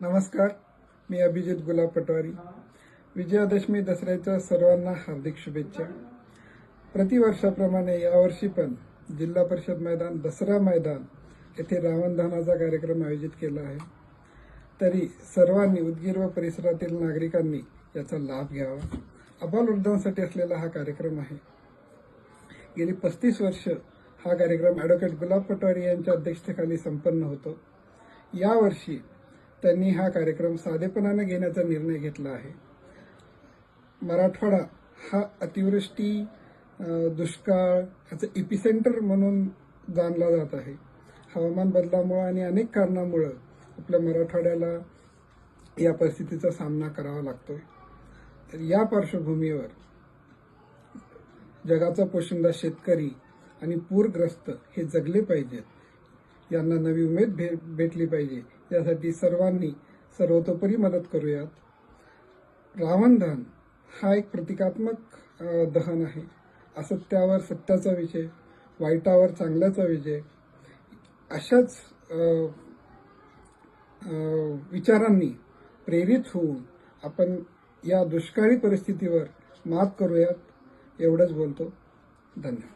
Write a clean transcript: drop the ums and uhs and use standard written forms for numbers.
नमस्कार, मी अभिजित गुलाब पटवारी. विजयादशमी दसऱ्याच्या सर्वांना हार्दिक शुभेच्छा. प्रतिवर्षाप्रमाणे यावर्षी पण जिल्हा परिषद मैदान, दसरा मैदान येथे रावण दहनाचा कार्यक्रम आयोजित केला आहे. तरी सर्वांनी, उदगीर व परिसरातील नागरिकांनी याचा लाभ घ्यावा. अबालवृद्धांसाठी असलेला हा कार्यक्रम आहे. गेली 35 वर्ष हा कार्यक्रम ॲडव्होकेट गुलाब पटवारी यांच्या अध्यक्षतेखाली संपन्न होतो. यावर्षी त्यांनी हा कार्यक्रम साधेपणाने घेण्याचा निर्णय घेतला आहे. मराठवाडा हा अतिवृष्टी, दुष्काळ याचं एपिसेंटर म्हणून जाणला जात आहे. हवामान बदलामुळे आणि अनेक कारणामुळे आपल्या मराठवाड्याला या परिस्थितीचा सामना करावा लागतोय. तर या पार्श्वभूमीवर जगाचा पोशिंदा शेतकरी आणि पूरग्रस्त हे जगले पाहिजेत, यांना नवी उमेद भेटली पाहिजे, यासाठी सर्वांनी सर्वतोपरी मदत करूयात. रावण दहन हा एक प्रतिकात्मक दहन आहे. असत्यावर सत्याचा विजय, वाईटावर चांगल्याचा विजय, अशाच विचारांनी प्रेरित होऊन आपण या दुष्काळी परिस्थितीवर मात करूयात, एवढंच बोलतो. धन्यवाद.